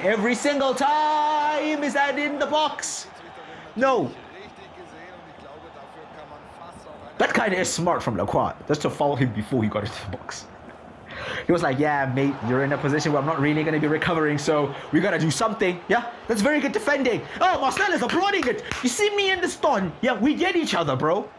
Every single time! Is that in the box? No. That kind of is smart from Lacroix, just to follow him before he got into the box. He was like, yeah, mate, you're in a position where I'm not really going to be recovering, so we got to do something. Yeah, that's very good defending. Oh, Marcel is applauding it. You see me in the stun? Yeah, we get each other, bro.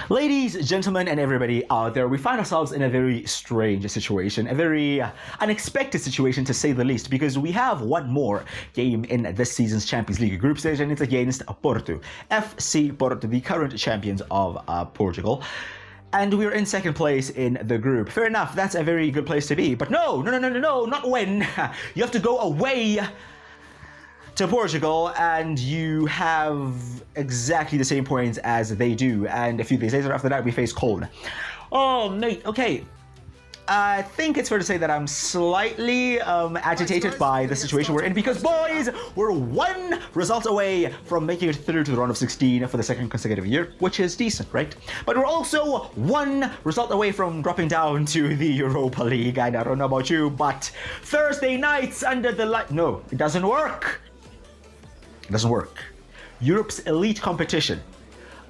Ladies, gentlemen, and everybody out there, we find ourselves in a very strange situation, a very unexpected situation to say the least, because we have one more game in this season's Champions League group stage, and it's against Porto, FC Porto, the current champions of Portugal. And we're in second place in the group. Fair enough, that's a very good place to be, but no, not when. You have to go away to Portugal, and you have exactly the same points as they do. And a few days later after that, we face Cologne. Oh, mate, okay. I think it's fair to say that I'm slightly agitated by the situation we're in, because, boys, we're one result away from making it through to the round of 16 for the second consecutive year, which is decent, right? But we're also one result away from dropping down to the Europa League. And I don't know about you, but Thursday nights under the light... No, it doesn't work. It doesn't work. Europe's elite competition.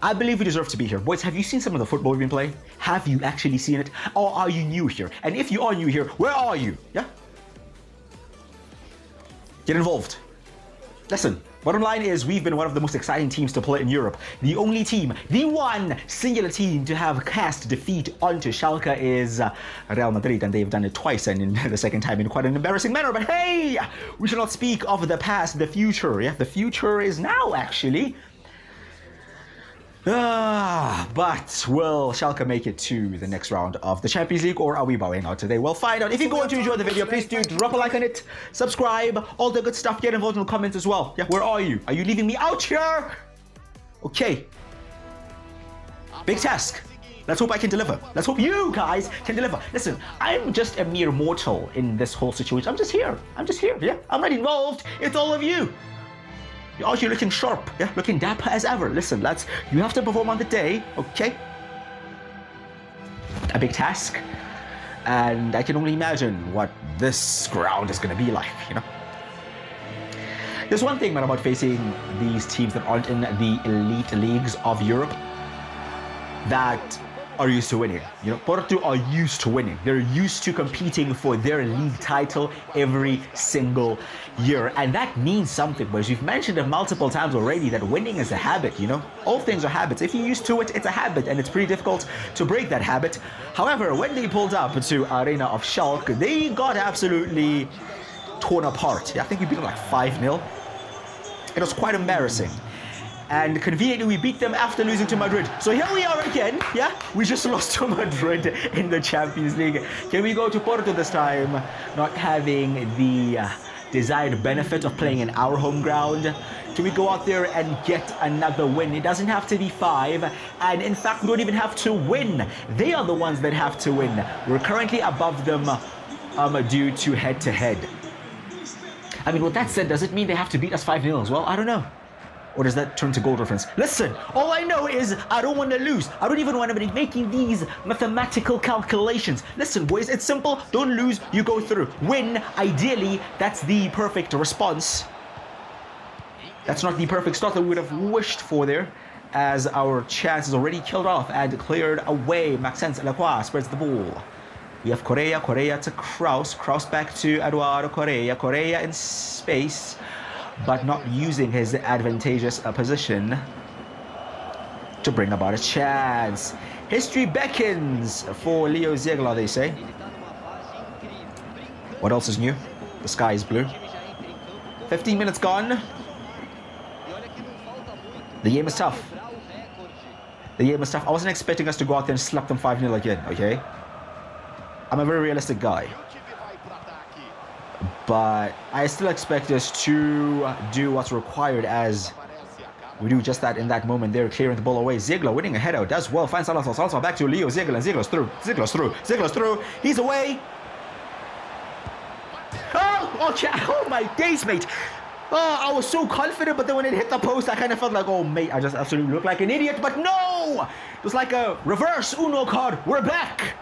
I believe we deserve to be here. Boys, have you seen some of the football we've been playing? Have you actually seen it? Or are you new here? And if you are new here, where are you? Yeah? Get involved. Listen, bottom line is we've been one of the most exciting teams to play in Europe. The only team, the one singular team to have cast defeat onto Schalke is Real Madrid, and they've done it twice, and in the second time in quite an embarrassing manner. But hey, we shall not speak of the past, the future. Yeah, the future is now, actually. But will Schalke make it to the next round of the Champions League, or are we bowing out today? We'll find out. If you're going to enjoy the video, please do drop a like on it, subscribe, all the good stuff. Get involved in the comments as well. Yeah, where are you? Are you leaving me out here? Okay. Big task. Let's hope I can deliver. Let's hope you guys can deliver. Listen, I'm just a mere mortal in this whole situation. I'm just here. Yeah, I'm not involved. It's all of you. You're out here looking sharp, yeah, looking dapper as ever. Listen, lads, you have to perform on the day, okay? A big task, and I can only imagine what this ground is going to be like, you know? There's one thing, man, about facing these teams that aren't in the elite leagues of Europe that are used to winning. You know, Porto are used to winning. They're used to competing for their league title every single year. And that means something, boys. We've mentioned it multiple times already that winning is a habit, you know? All things are habits. If you're used to it, it's a habit, and it's pretty difficult to break that habit. However, when they pulled up to Arena of Schalke, they got absolutely torn apart. Yeah, I think we beat them like 5-0. It was quite embarrassing. And conveniently, we beat them after losing to Madrid. So here we are again, yeah? We just lost to Madrid in the Champions League. Can we go to Porto this time, not having the desired benefit of playing in our home ground? Can we go out there and get another win? It doesn't have to be 5. And in fact, we don't even have to win. They are the ones that have to win. We're currently above them due to head-to-head. I mean, with that said, does it mean they have to beat us 5-0 as well? I don't know. Or does that turn to goal difference? Listen, all I know is I don't want to lose. I don't even want to be making these mathematical calculations. Listen, boys, it's simple. Don't lose, you go through. Win, ideally, that's the perfect response. That's not the perfect start that we would have wished for there, as our chance is already killed off and cleared away. Maxence Lacroix spreads the ball. We have Correa to Kraus back to Eduardo Correa in space, but not using his advantageous position to bring about a chance. History beckons for Leo Ziegler, they say. What else is new? The sky is blue. 15 minutes gone. The game is tough. I wasn't expecting us to go out there and slap them 5-0 again, okay? I'm a very realistic guy. But I still expect us to do what's required, as we do just that in that moment. They're clearing the ball away. Ziegler winning a header, does well, finds Salazar back to Leo Ziegler, and Ziegler's through, he's away. Oh my days, mate. Oh, I was so confident, but then when it hit the post, I kind of felt like, oh, mate, I just absolutely looked like an idiot. But no! It was like a reverse Uno card. We're back!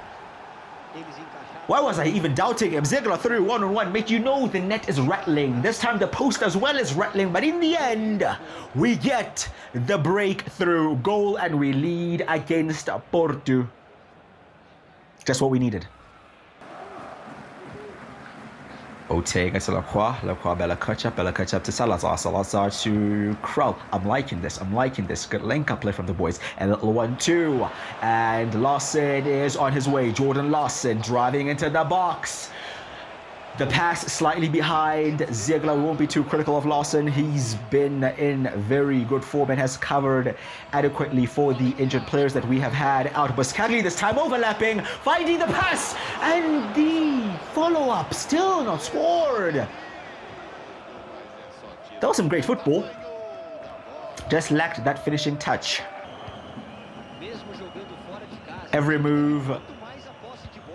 Why was I even doubting him? Ziegler through one-on-one. Mate, you know the net is rattling. This time the post as well is rattling. But in the end, we get the breakthrough goal and we lead against Porto. Just what we needed. Ortega to Lacroix, Bella catch up to Salazar to Kraut. I'm liking this. Good link-up play from the boys. A little 1-2. And Larson is on his way. Jordan Larson driving into the box. The pass slightly behind. Ziegler won't be too critical of Larson. He's been in very good form and has covered adequately for the injured players that we have had out. Buscagli this time overlapping, finding the pass, and the follow-up still not scored. That was some great football. Just lacked that finishing touch. Every move,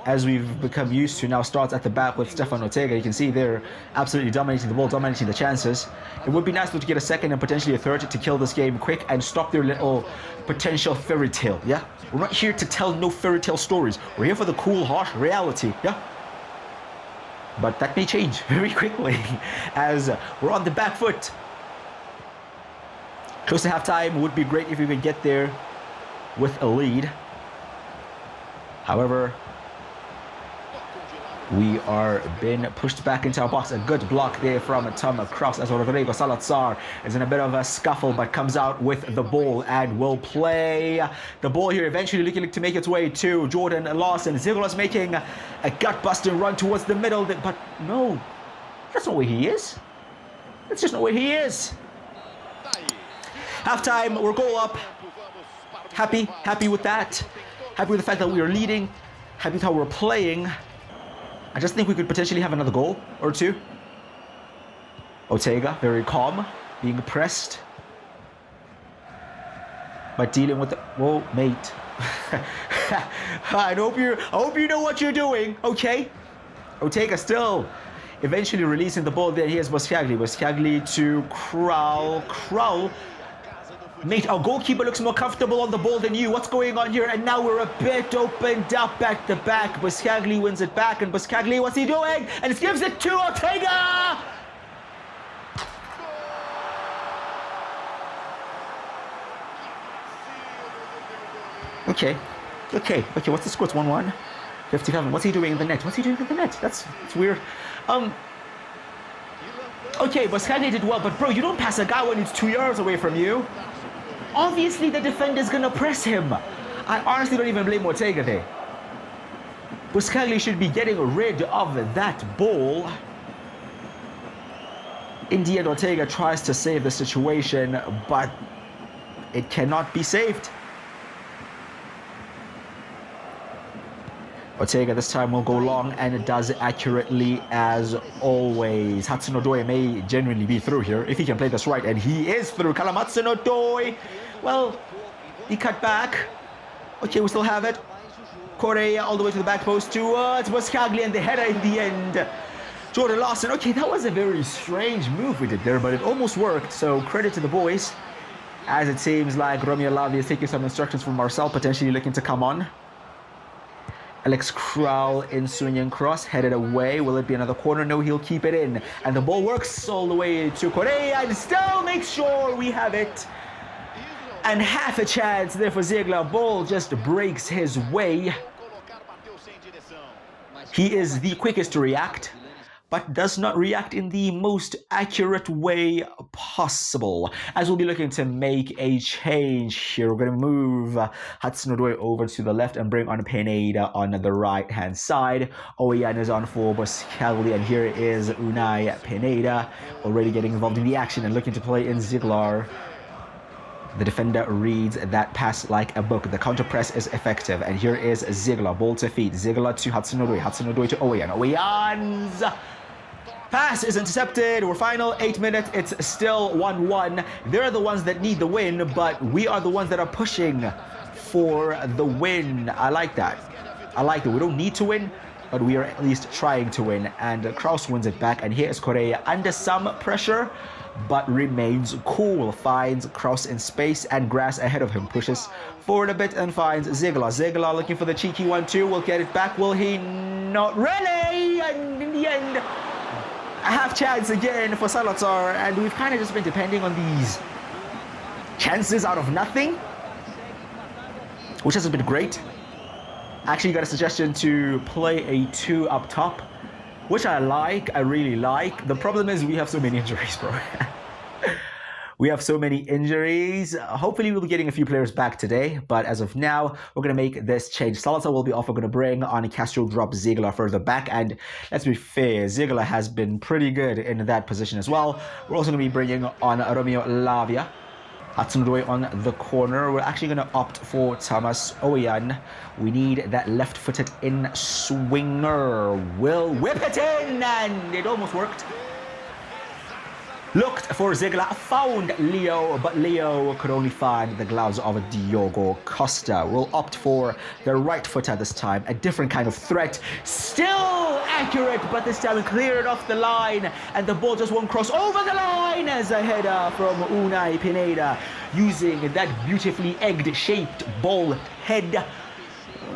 as we've become used to, now starts at the back with Stefan Ortega. You can see they're absolutely dominating the ball, dominating the chances. It would be nice to get a second and potentially a third to kill this game quick and stop their little potential fairy tale, yeah? We're not here to tell no fairy tale stories. We're here for the cool, harsh reality, yeah? But that may change very quickly as we're on the back foot. Close to halftime. Would be great if we could get there with a lead. However, we are being pushed back into our box. A good block there from Tom Cross as Rodrigo Salazar is in a bit of a scuffle but comes out with the ball and will play the ball here, eventually looking to make its way to Jordan Larson. Ziegler's making a gut-busting run towards the middle, but no, that's not where he is. That's just not where he is. Halftime, we're goal up. Happy with that. Happy with the fact that we are leading. Happy with how we're playing. I just think we could potentially have another goal or two. Ortega, very calm, being pressed. But dealing with the... Whoa, mate. I hope you know what you're doing, okay? Ortega still eventually releasing the ball there. Here's Buscagli. Buscagli to Krul. Mate, our goalkeeper looks more comfortable on the ball than you. What's going on here? And now we're a bit opened up at the back. Buscagli wins it back. And Buscagli, what's he doing? And he gives it to Ortega! Okay. What's the score? It's 1-1. 57. What's he doing in the net? That's weird. Okay, Buscagli did well, but bro, you don't pass a guy when he's 2 yards away from you. Obviously, the defender's gonna press him. I honestly don't even blame Ortega there. Buscagli should be getting rid of that ball. In the end, Ortega tries to save the situation, but it cannot be saved. Ortega this time will go long, and it does accurately as always. Hudson-Odoi may genuinely be through here if he can play this right, and he is through. Callum Hudson-Odoi. Well, he cut back. Okay, we still have it. Correa all the way to the back post towards Buscagli, and the header in the end. Jordan Larson. Okay, that was a very strange move we did there, but it almost worked. So credit to the boys, as it seems like Romeo Lavia is taking some instructions from Marcel, potentially looking to come on. Alex Krul in Sunyan cross, headed away. Will it be another corner? No, he'll keep it in. And the ball works all the way to Correa and still makes sure we have it. And half a chance there for Ziegler. Ball just breaks his way. He is the quickest to react, but does not react in the most accurate way possible. As we'll be looking to make a change here, we're going to move Hudson-Odoi over to the left and bring on Pineda on the right-hand side. Oyan is on for Buscagli, and here is Unai Pineda, already getting involved in the action and looking to play in Ziegler. The defender reads that pass like a book. The counter press is effective. And here is Ziegler, ball to feet. Ziegler to Hudson-Odoi. Hudson-Odoi to Oyan. Oyan's pass is intercepted. We're final 8 minutes. It's still 1-1. They're the ones that need the win, but we are the ones that are pushing for the win. I like that. I like it. We don't need to win, but we are at least trying to win. And Kraus wins it back. And here is Correa under some pressure. but remains cool. Finds Kraus in space and Grass ahead of him. Pushes forward a bit and finds Ziegler. Ziegler looking for the cheeky 1-2. Will get it back. Will he not? Really? And in the end, a half chance again for Salazar. And we've kind of just been depending on these chances out of nothing, which hasn't been great. Actually got a suggestion to play a 2 up top, which I like, I really like. The problem is we have so many injuries, bro. We have so many injuries. Hopefully we'll be getting a few players back today, but as of now, we're going to make this change. Salazar will be off. We're going to bring on Castro, drop Ziegler further back, and let's be fair, Ziegler has been pretty good in that position as well. We're also going to be bringing on Romeo Lavia. Hudson-Odoi on the corner. We're actually going to opt for Thomas Oyan. We need that left-footed in-swinger. Will whip it in, and it almost worked. Looked for Ziegler, found Leo, but Leo could only find the gloves of Diogo Costa. We'll opt for the right footer this time, a different kind of threat. Still accurate, but this time we cleared off the line, and the ball just won't cross over the line as a header from Unai Pineda, using that beautifully egg-shaped ball head.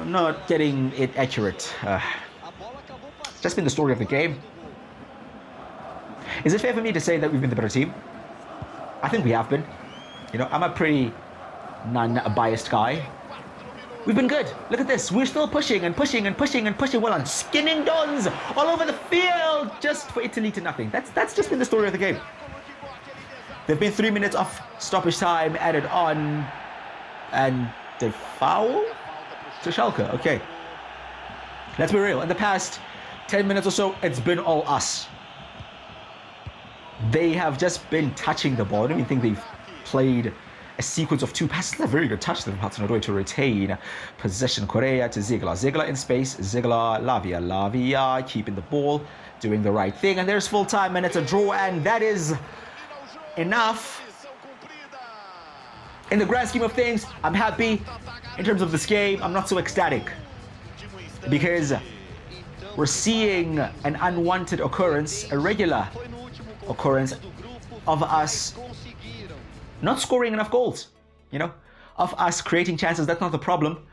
Not getting it accurate. Just been the story of the game. Is it fair for me to say that we've been the better team? I think we have been. You know, I'm a pretty non-biased guy. We've been good. Look at this. We're still pushing and pushing and pushing and pushing. Well on, skinning Dons all over the field just for Italy to nothing. That's just been the story of the game. There've been 3 minutes of stoppage time added on, and the foul to Schalke. Okay. Let's be real. In the past 10 minutes or so, it's been all us. They have just been touching the ball. I don't even think they've played a sequence of 2 passes. That's a very good touch from Hudson-Odoi to retain possession. Correa to Ziegler. Ziegler in space. Ziegler, Lavia. Lavia keeping the ball, doing the right thing. And there's full time, and it's a draw, and that is enough. In the grand scheme of things, I'm happy. In terms of this game, I'm not so ecstatic, because we're seeing an unwanted occurrence, a regular occurrence of us not scoring enough goals, you know, of us creating chances. That's not the problem,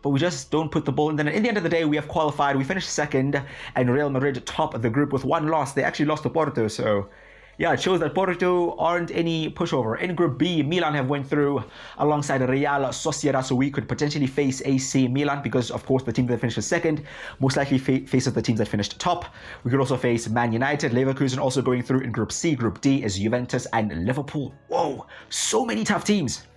but we just don't put the ball in. Then in the end of the day, we have qualified. We finished second, and Real Madrid top of the group with 1 loss. They actually lost to Porto, so yeah, it shows that Porto aren't any pushover. In Group B, Milan have went through alongside Real Sociedad, so we could potentially face AC Milan, because of course the team that finished second most likely faces the teams that finished top. We could also face Man United. Leverkusen also going through in Group C. Group D is Juventus and Liverpool. Whoa, so many tough teams.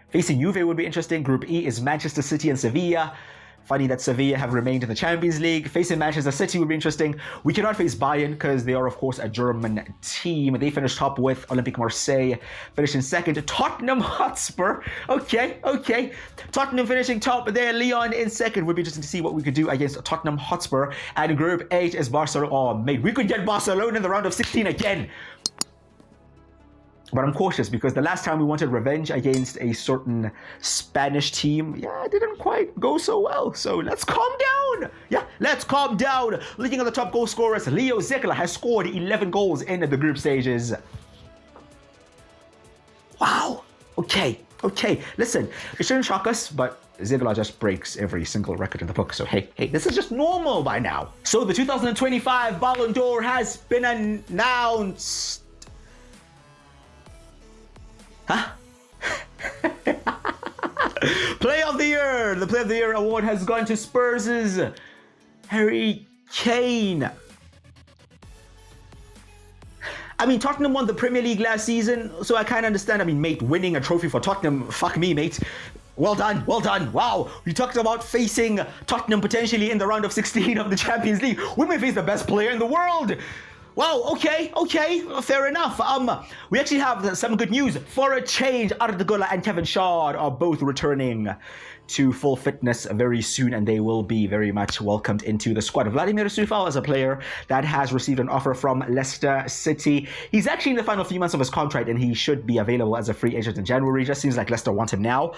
Facing Juve would be interesting. Group E is Manchester City and Sevilla. Funny that Sevilla have remained in the Champions League. Facing Manchester City would be interesting. We cannot face Bayern because they are, of course, a German team. They finished top with Olympique Marseille, finishing second. Tottenham Hotspur. Okay. Tottenham finishing top there. Lyon in second. Would be interesting to see what we could do against Tottenham Hotspur. And Group H is Barcelona. Oh, mate, we could get Barcelona in the round of 16 again. But I'm cautious, because the last time we wanted revenge against a certain Spanish team, yeah, it didn't quite go so well. So let's calm down. Yeah, let's calm down. Looking at the top goal scorers, Leo Ziegler has scored 11 goals in the group stages. Wow. Okay. Listen, it shouldn't shock us, but Ziegler just breaks every single record in the book. So hey, this is just normal by now. So the 2025 Ballon d'Or has been announced. Huh? Play of the Year. The Play of the Year award has gone to Spurs' Harry Kane. I mean, Tottenham won the Premier League last season, so I kind of understand. I mean, mate, winning a trophy for Tottenham, fuck me, mate. Well done. Wow, we talked about facing Tottenham potentially in the round of 16 of the Champions League. We may face the best player in the world. Wow, okay, fair enough. We actually have some good news. For a change, Arda Güler and Kevin Schade are both returning to full fitness very soon, and they will be very much welcomed into the squad. Vladimir Sufal is a player that has received an offer from Leicester City. He's actually in the final few months of his contract, and he should be available as a free agent in January. Just seems like Leicester want him now.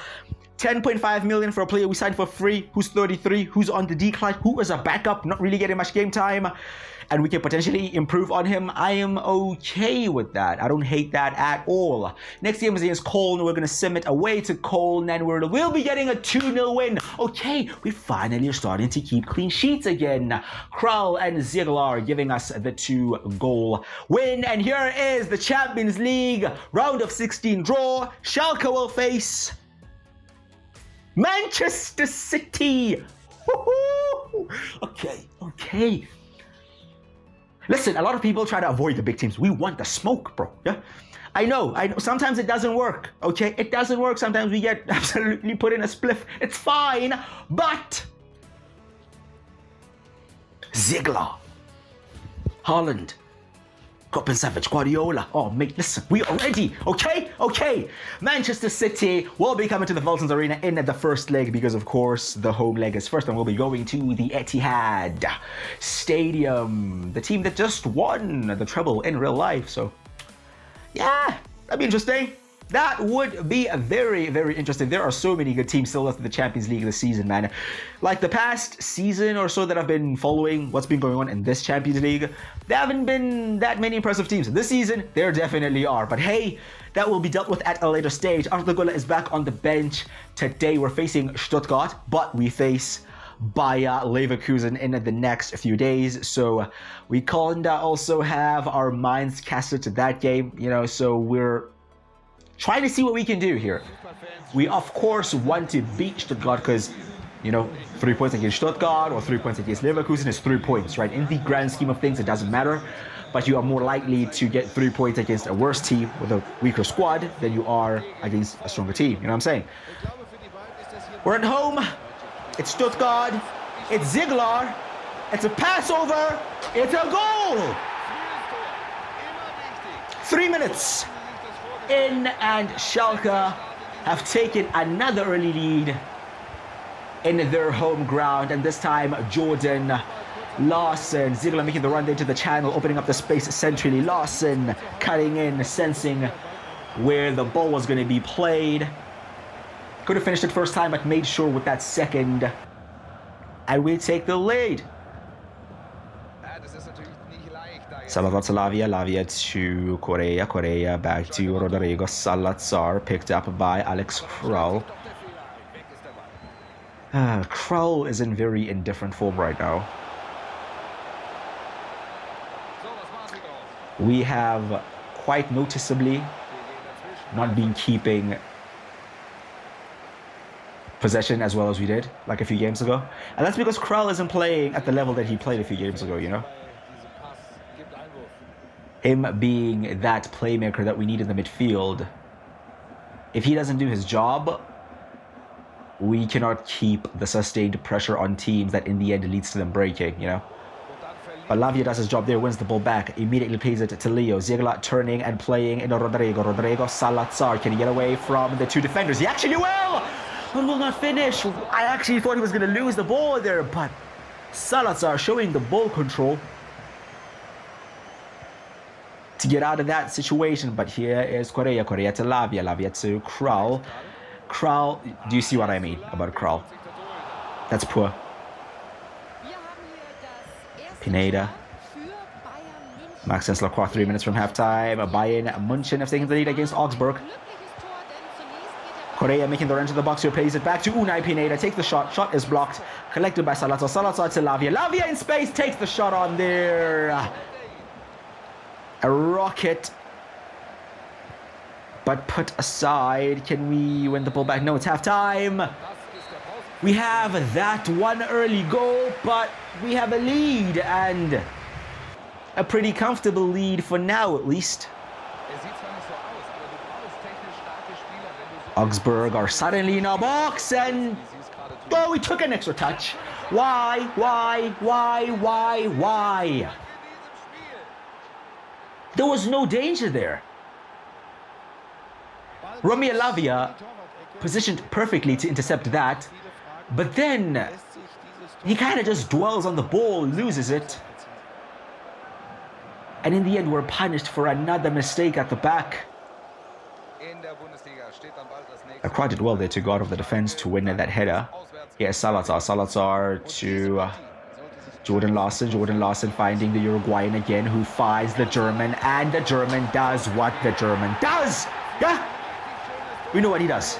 10.5 million for a player we signed for free, who's 33, who's on the decline, who is a backup, not really getting much game time. and we can potentially improve on him, I am okay with that. I don't hate that at all. Next game is against Cologne. We're going to sim it away to Cologne, and we'll be getting a 2-0 win. Okay, we finally are starting to keep clean sheets again. Kral and Ziegler giving us the 2-goal win, and here is the Champions League round of 16 draw. Schalke will face Manchester City. Woo-hoo! Okay. Listen, a lot of people try to avoid the big teams. We want the smoke, bro. Yeah, I know. Sometimes it doesn't work. Okay, it doesn't work. Sometimes we get absolutely put in a spliff. It's fine, but Ziegler, Haaland, Savage, Guardiola. Oh, mate, listen, we are ready, okay? Manchester City will be coming to the Vultans Arena in the first leg because, of course, the home leg is first, and we'll be going to the Etihad Stadium, the team that just won the treble in real life. So, yeah, that'd be interesting. That would be very, very interesting. There are so many good teams still left in the Champions League this season, man. Like the past season or so that I've been following what's been going on in this Champions League, there haven't been that many impressive teams. This season, there definitely are. But hey, that will be dealt with at a later stage. Arthur Güler is back on the bench. Today, we're facing Stuttgart, but we face Bayer Leverkusen in the next few days. So we kinda also have our minds casted to that game, you know, so we're trying to see what we can do here. We, of course, want to beat Stuttgart because, you know, 3 points against Stuttgart or 3 points against Leverkusen is 3 points, right? In the grand scheme of things, it doesn't matter. But you are more likely to get 3 points against a worse team with a weaker squad than you are against a stronger team. You know what I'm saying? We're at home. It's Stuttgart. It's Ziegler. It's a pass over. It's a goal. 3 minutes in, and Schalke have taken another early lead in their home ground, and this time Jordan Larson, Ziegler making the run into the channel, opening up the space centrally. Larson cutting in, sensing where the ball was going to be played. Could have finished it first time, but made sure with that second, and we take the lead. Salazar to Lavia to Correa, back to Rodrigo Salazar, picked up by Alex Kral. Kral is in very indifferent form right now. We have quite noticeably not been keeping possession as well as we did like a few games ago. And that's because Kral isn't playing at the level that he played a few games ago, you know? Him being that playmaker that we need in the midfield. If he doesn't do his job, we cannot keep the sustained pressure on teams that in the end leads to them breaking, you know? But Lavia does his job there, wins the ball back, immediately plays it to Leo. Ziegler turning and playing in Rodrigo Salazar. Can he get away from the two defenders? He actually will! But will not finish. I actually thought he was going to lose the ball there, but Salazar showing the ball control to get out of that situation. But here is Correa to Lavia to Kral. Kral, do you see what I mean about Kral? That's poor. Pineda. Maxence Lacroix, 3 minutes from halftime. Bayern München have taken the lead against Augsburg. Correa making the run to the box here, plays it back to Unai Pineda. Takes the shot. Shot is blocked. Collected by Salazar. Salazar to Lavia. Lavia in space. Takes the shot on there. A rocket. But put aside. Can we win the ball back? No, it's halftime. We have that one early goal, but we have a lead, and a pretty comfortable lead for now, at least. Augsburg are suddenly in our box, and oh, we took an extra touch. Why? There was no danger there. Romeo Lavia positioned perfectly to intercept that, but then he kind of just dwells on the ball, loses it. And in the end, we're punished for another mistake at the back. Lacroix did well there to go out of the defense to win that header. Here's Salazar to Jordan Larson finding the Uruguayan again, who finds the German, and the German does what the German does. Yeah, we know what he does.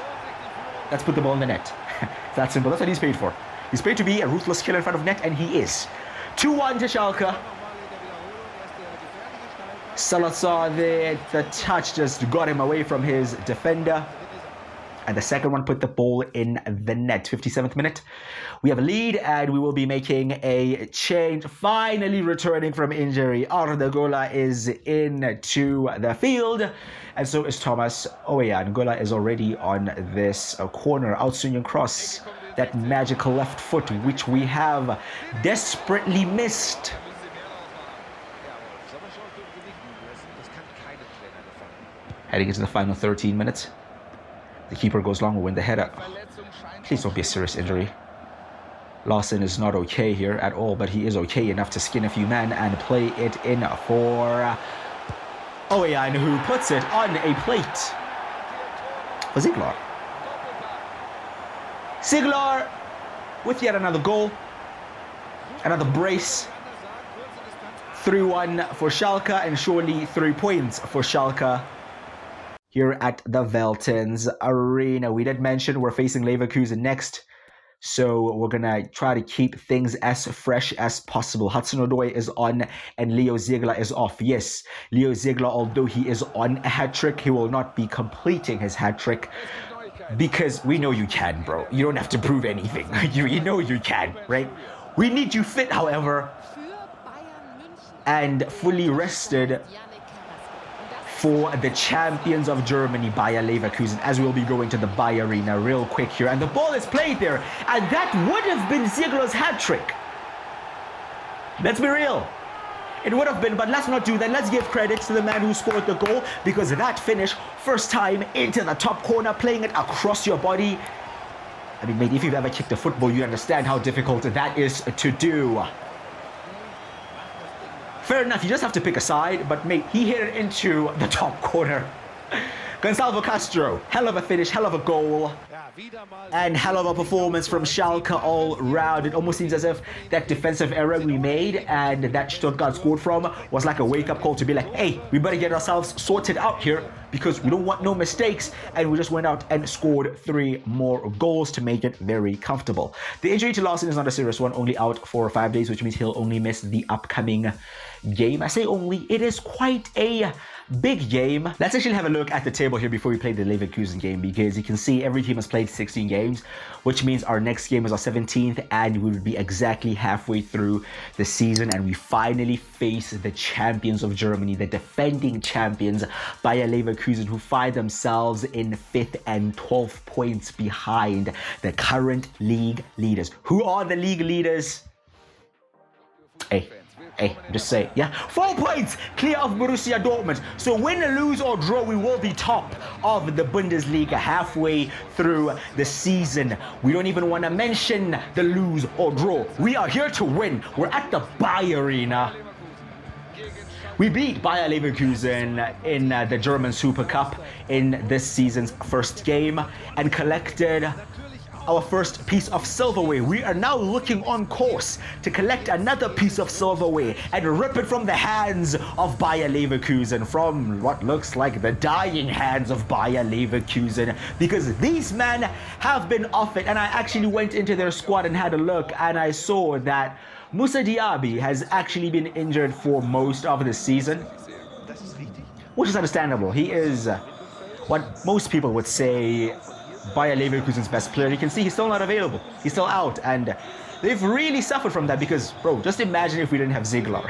Let's put the ball in the net. It's that simple. That's what he's paid for. He's paid to be a ruthless killer in front of net, and he is. 2-1 to Schalke. Salazar there, the touch just got him away from his defender. And the second one put the ball in the net. 57th minute. We have a lead, and we will be making a change. Finally returning from injury, Arda Güler is into the field. And so is Thomas Oweyan. Güler is already on this corner. Outswinging cross. That magical left foot, which we have desperately missed. Heading into the final 13 minutes. The keeper goes long, will win the header. Please don't be a serious injury. Larson is not okay here at all, but he is okay enough to skin a few men and play it in for Oweyan, who puts it on a plate for Ziegler. Ziegler with yet another goal. Another brace. 3-1 for Schalke, and surely 3 points for Schalke here at the Veltins Arena. We did mention we're facing Leverkusen next, so we're going to try to keep things as fresh as possible. Hudson-Odoi is on and Leo Ziegler is off. Yes, Leo Ziegler, although he is on a hat-trick, he will not be completing his hat-trick because we know you can, bro. You don't have to prove anything. You know you can, right? We need you fit, however, and fully rested for the champions of Germany, Bayer Leverkusen, as we'll be going to the Bayer Arena real quick here. And the ball is played there, and that would have been Ziegler's hat-trick. Let's be real. It would have been, but let's not do that. Let's give credit to the man who scored the goal, because that finish, first time into the top corner, playing it across your body. I mean, mate, if you've ever kicked a football, you understand how difficult that is to do. Fair enough, you just have to pick a side, but mate, he hit it into the top corner. Gonçalo Castro, hell of a finish, hell of a goal, and hell of a performance from Schalke all round. It almost seems as if that defensive error we made and that Stuttgart scored from was like a wake-up call to be like, hey, we better get ourselves sorted out here because we don't want no mistakes, and we just went out and scored 3 more goals to make it very comfortable. The injury to Larson is not a serious one, only out for 5 days, which means he'll only miss the upcoming game. I say only, it is quite a big game. Let's actually have a look at the table here before we play the Leverkusen game, because you can see every team has played 16 games, which means our next game is our 17th, and we would be exactly halfway through the season, and we finally face the champions of Germany, the defending champions, Bayer Leverkusen, who find themselves in 5th and 12 points behind the current league leaders. Who are the league leaders? Hey, just say, yeah, 4 points clear of Borussia Dortmund. So win, lose or draw, we will be top of the Bundesliga halfway through the season. We don't even want to mention the lose or draw. We are here to win. We're at the Bayer Arena. We beat Bayer Leverkusen in the German Super Cup in this season's first game and collected our first piece of silverware. We are now looking on course to collect another piece of silverware and rip it from the hands of Bayer Leverkusen, from what looks like the dying hands of Bayer Leverkusen, because these men have been off it. And I actually went into their squad and had a look, and I saw that Moussa Diaby has actually been injured for most of the season, which is understandable. He is what most people would say Bayer Leverkusen's best player. You can see he's still not available. He's still out, and they've really suffered from that because, bro, just imagine if we didn't have Ziegler.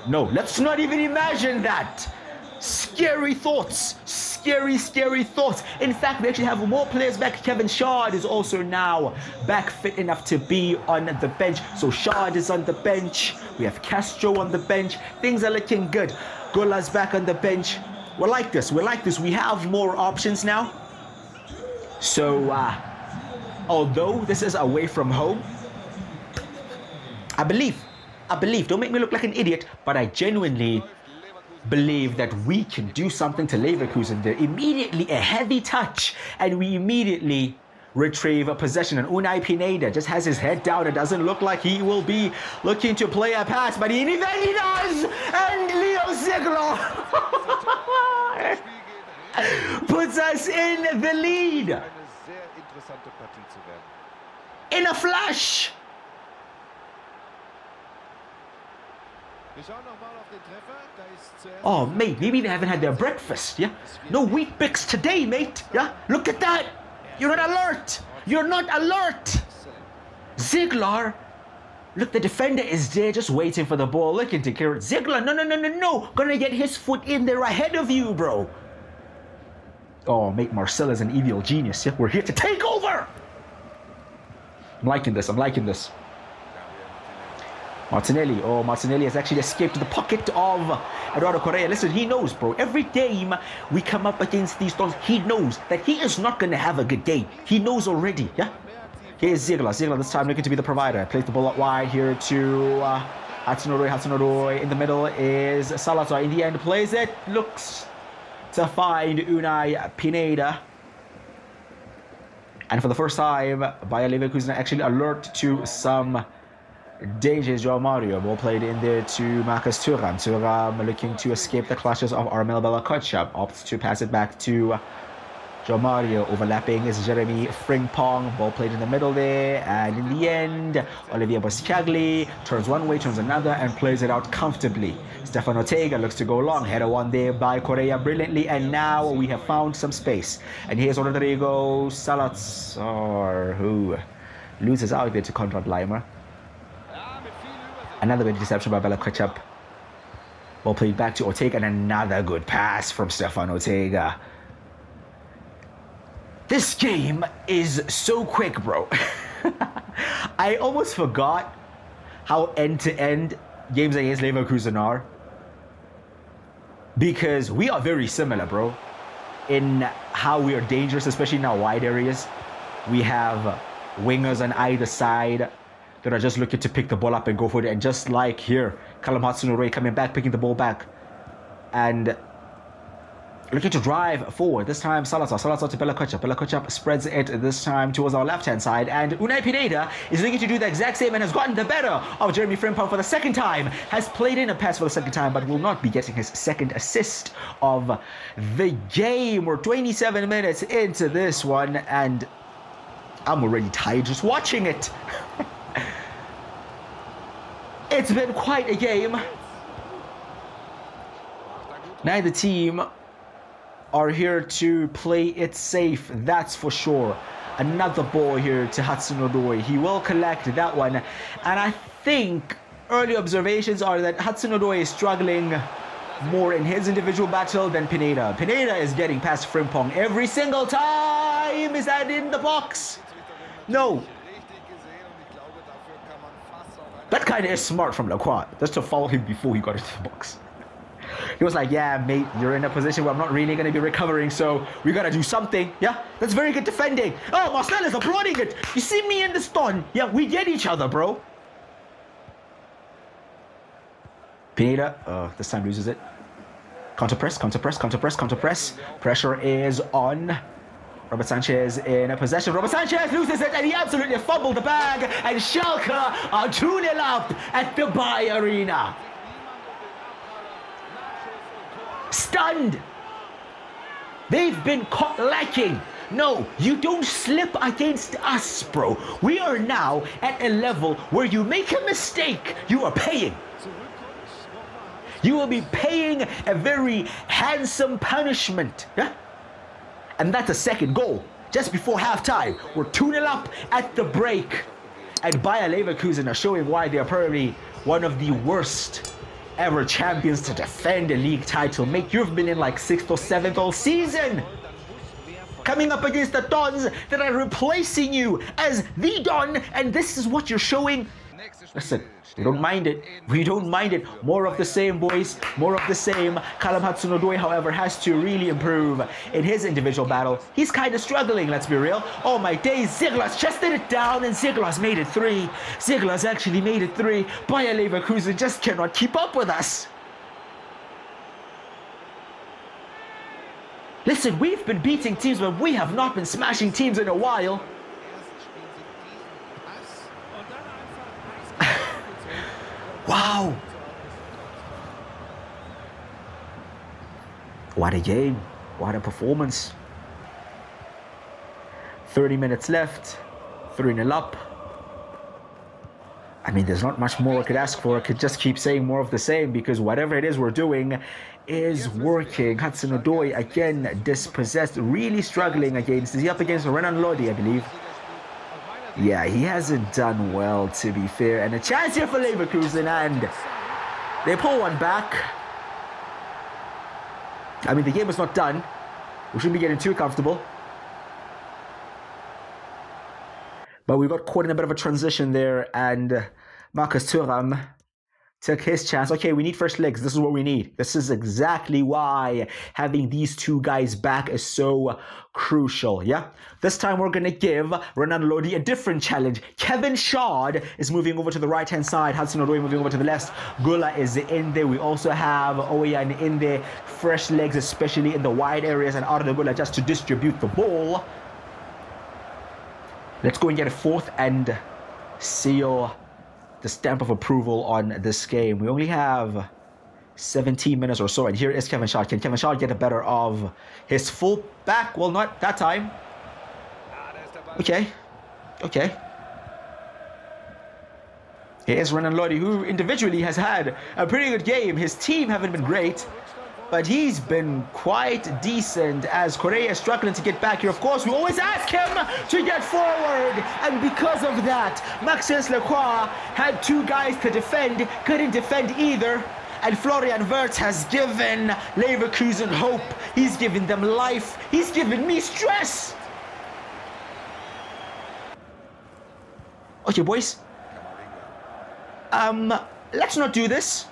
No, let's not even imagine that. Scary thoughts. Scary thoughts. In fact, we actually have more players back. Kevin Schad is also now back fit enough to be on the bench. So Schad is on the bench. We have Castro on the bench. Things are looking good. Gola's back on the bench. We like this. We have more options now. So, although this is away from home, I believe, don't make me look like an idiot, but I genuinely believe that we can do something to Leverkusen there. Immediately a heavy touch, and we immediately retrieve possession, and Unai Pineda just has his head down. It doesn't look like he will be looking to play a pass, but then he does, and Leo Ziegler puts us in the lead in a flash. Oh, mate, maybe they haven't had their breakfast, yeah? No wheat bix today, mate, yeah? Look at that. You're not alert. You're not alert. Ziegler. Look, the defender is there just waiting for the ball, looking to clear it. Ziegler, no. Gonna get his foot in there ahead of you, bro. Oh, mate, Marcel is an evil genius, yeah? We're here to take over. I'm liking this. Martinelli. Oh, Martinelli has actually escaped the pocket of Eduardo Correa. Listen, he knows, bro. Every game we come up against these Dons, he knows that he is not going to have a good game. He knows already, yeah? Here's Ziegler. Ziegler this time looking to be the provider. Plays the ball out wide here to Hudson-Odoi. In the middle is Salazar. In the end, plays it. Looks to find Unai Pineda. And for the first time, Bayer Leverkusen actually alert to some danger. Joao Mario, ball played in there to Marcus Thuram. Thuram looking to escape the clutches of Armel Bella-Kotchap. Opts to pass it back to Joao Mario. Overlapping is Jeremy Frimpong. Ball played in the middle there. And in the end, Olivier Boscagli turns one way, turns another, and plays it out comfortably. Stefan Ortega looks to go long. Header one there by Correa brilliantly. And now we have found some space. And here's Rodrigo Salazar, who loses out there to Konrad Leimer. Another good interception by Bella-Kotchap. Ball played back to Ortega, and another good pass from Stefan Ortega. This game is so quick, bro. I almost forgot how end-to-end games against Leverkusen are. Because we are very similar, bro, in how we are dangerous, especially in our wide areas. We have wingers on either side that are just looking to pick the ball up and go for it. And just like here, Callum Hudson-Odoi coming back, picking the ball back, and looking to drive forward. This time, Salazar to Bella-Kotchap. Bella-Kotchap spreads it this time towards our left-hand side. And Unai Pineda is looking to do the exact same and has gotten the better of Jeremy Frimpong for the second time. Has played in a pass for the second time, but will not be getting his second assist of the game. We're 27 minutes into this one, and I'm already tired just watching it. It's been quite a game. Neither team are here to play it safe, that's for sure. Another ball here to Hudson-Odoi. He will collect that one. And I think early observations are that Hudson-Odoi is struggling more in his individual battle than Pineda. Pineda is getting past Frimpong every single time. Is that in the box? No. That kind of is smart from Lacroix, just to foul him before he got into the box. He was like, yeah, mate, you're in a position where I'm not really going to be recovering, so we got to do something. Yeah, that's very good defending. Oh, Marcel is applauding it. You see me in the stun. Yeah, we get each other, bro. Pineda, this time loses it. Counter press. Pressure is on. Robert Sanchez in a possession. Robert Sanchez loses it, and he absolutely fumbled the bag. And Schalke are 2-0 up at the Bayer Arena. Stunned. They've been caught lacking. No, you don't slip against us, bro. We are now at a level where you make a mistake, you are paying. You will be paying a very handsome punishment. Yeah? And that's a second goal. Just before halftime, we're 2-0 up at the break. And Bayer Leverkusen are showing why they are probably one of the worst ever champions to defend a league title. Mate, you've been in like 6th or 7th all season. Coming up against the Dons that are replacing you as the Don, and this is what you're showing. Listen, we don't mind it. We don't mind it. More of the same, boys. More of the same. Callum Hudson-Odoi, however, has to really improve in his individual battle. He's kind of struggling, let's be real. Oh my days, Ziegler's chested it down, and Ziegler's made it 3. Ziegler's actually made it 3. Bayer Leverkusen just cannot keep up with us. Listen, we've been beating teams, but we have not been smashing teams in a while. Wow! What a game. What a performance. 30 minutes left. 3-0 up. I mean, there's not much more I could ask for. I could just keep saying more of the same because whatever it is we're doing is working. Hudson-Odoi, again, dispossessed, really struggling against. Is he up against Renan Lodi, I believe? Yeah, he hasn't done well, to be fair. And a chance here for Leverkusen, and they pull one back. I mean, the game is not done. We shouldn't be getting too comfortable. But we got caught in a bit of a transition there, and Marcus Thuram took his chance. Okay, we need first legs. This is what we need. This is exactly why having these two guys back is so crucial, yeah? This time we're going to give Renan Lodi a different challenge. Kevin Shard is moving over to the right-hand side. Hudson-Odoi moving over to the left. Gula is in there. We also have Oyan in there. Fresh legs, especially in the wide areas, and Arda Gula just to distribute the ball. Let's go and get a fourth and seal the stamp of approval on this game. We only have 17 minutes or so, and here is Kevin Shard. Can Kevin Shard get the better of his full back? Well, not that time. Okay. Here's Renan Lodi, who individually has had a pretty good game. His team haven't been great, but he's been quite decent as Correa is struggling to get back here. Of course, we always ask him to get forward, and because of that, Maxence Lacroix had two guys to defend, couldn't defend either, and Florian Wirtz has given Leverkusen hope. He's given them life. He's given me stress. Okay, boys. Let's not do this.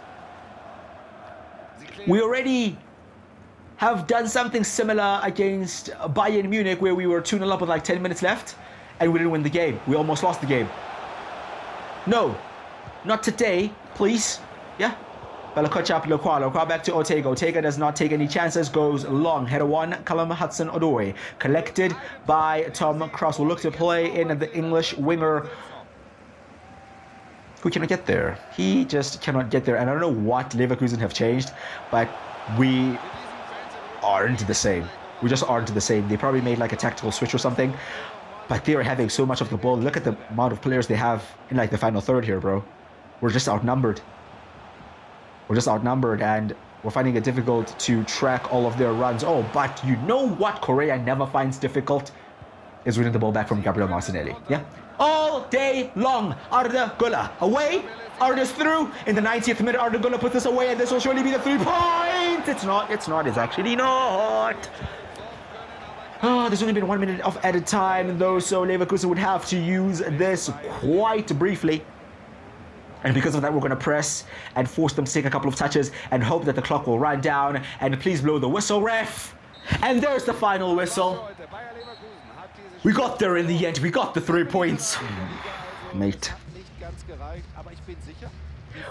We already have done something similar against Bayern Munich, where we were 2-0 up with like 10 minutes left and we didn't win the game. We almost lost the game. No, not today, please. Yeah. Lacroix back to Ortega. Ortega does not take any chances, goes long. Header one, Callum Hudson-Odoi. Collected by Tom Cross. Will look to play in the English winger. Who cannot get there? He just cannot get there. And I don't know what Leverkusen have changed, but we aren't the same. We just aren't the same. They probably made like a tactical switch or something, but they are having so much of the ball. Look at the amount of players they have in like the final third here, bro. We're just outnumbered. And we're finding it difficult to track all of their runs. Oh, but you know what Correa never finds difficult? Is winning the ball back from Gabriel Martinelli. Yeah? All day long. Arda Gula away. Arda's through. In the 90th minute, Arda Gula puts this away, and this will surely be the 3 point. It's actually not. Oh, there's only been 1 minute of added time, though, so Leverkusen would have to use this quite briefly. And because of that, we're going to press and force them to take a couple of touches and hope that the clock will run down. And please blow the whistle, ref. And there's the final whistle. We got there in the end. We got the 3 points. Mate.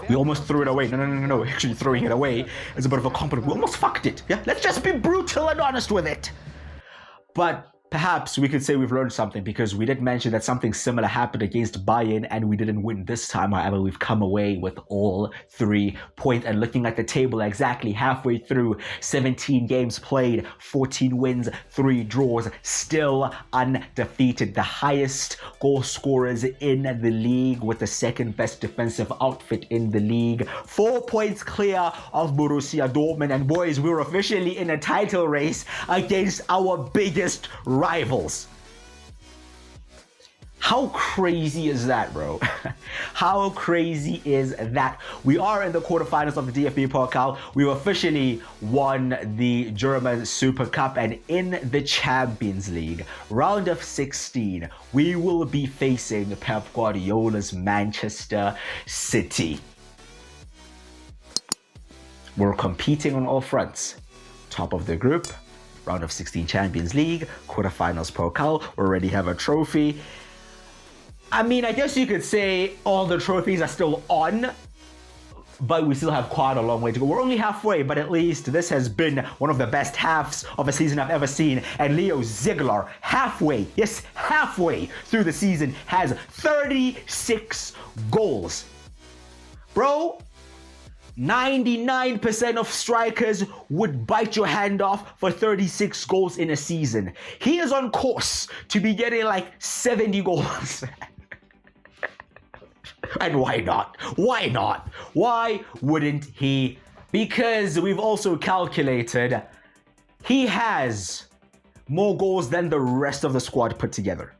We almost threw it away. No. Actually, throwing it away is a bit of a compliment. We almost fucked it. Yeah, let's just be brutal and honest with it. But perhaps we could say we've learned something, because we did mention that something similar happened against Bayern and we didn't win this time. However, we've come away with all 3 points. And looking at the table, exactly halfway through, 17 games played, 14 wins, 3 draws, still undefeated. The highest goal scorers in the league with the second best defensive outfit in the league. 4 points clear of Borussia Dortmund. And boys, we're officially in a title race against our biggest rivals. How crazy is that, bro? How crazy is that? We are in the quarterfinals of the DFB Pokal. We've officially won the German Super Cup, and in the Champions League, round of 16, we will be facing Pep Guardiola's Manchester City. We're competing on all fronts. Top of the group, round of 16 Champions League, quarterfinals Pokal, we already have a trophy. I mean, I guess you could say all the trophies are still on, but we still have quite a long way to go. We're only halfway, but at least this has been one of the best halves of a season I've ever seen. And Leo Ziegler, halfway through the season, has 36 goals. Bro, 99% of strikers would bite your hand off for 36 goals in a season. He is on course to be getting like 70 goals. And why not? Why not? Why wouldn't he? Because we've also calculated he has more goals than the rest of the squad put together.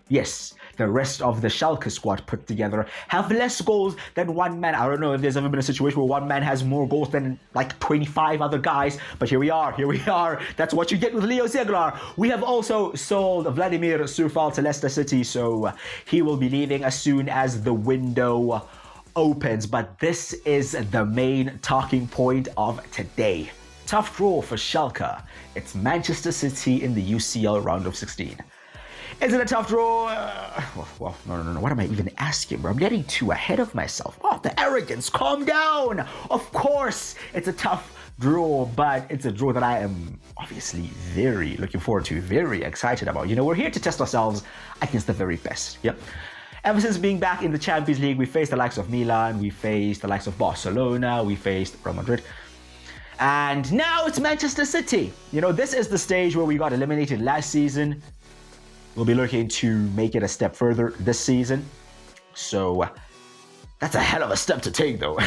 Yes, the rest of the Schalke squad put together have less goals than one man. I don't know if there's ever been a situation where one man has more goals than like 25 other guys, but here we are. That's what you get with Leo Zeglar. We have also sold Vladimir Sufal to Leicester City, so he will be leaving as soon as the window opens. But this is the main talking point of today. Tough draw for Schalke. It's Manchester City in the UCL round of 16. Is it a tough draw? Well, no. What am I even asking, bro? I'm getting too ahead of myself. Oh, the arrogance. Calm down. Of course, it's a tough draw, but it's a draw that I am obviously very looking forward to, very excited about. You know, we're here to test ourselves against the very best. Yep. Ever since being back in the Champions League, we faced the likes of Milan, we faced the likes of Barcelona, we faced Real Madrid. And now it's Manchester City. You know, this is the stage where we got eliminated last season. We'll be looking to make it a step further this season. So that's a hell of a step to take, though.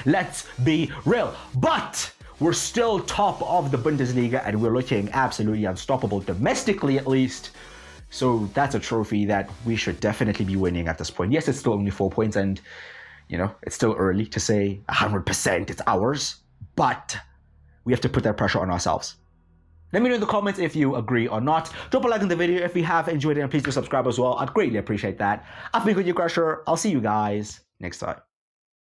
Let's be real. But we're still top of the Bundesliga and we're looking absolutely unstoppable, domestically at least. So that's a trophy that we should definitely be winning at this point. Yes, it's still only 4 points and, you know, it's still early to say 100% it's ours. But we have to put that pressure on ourselves. Let me know in the comments if you agree or not. Drop a like on the video if you have enjoyed it, and please do subscribe as well. I'd greatly appreciate that. I've been with you, Crusher. I'll see you guys next time.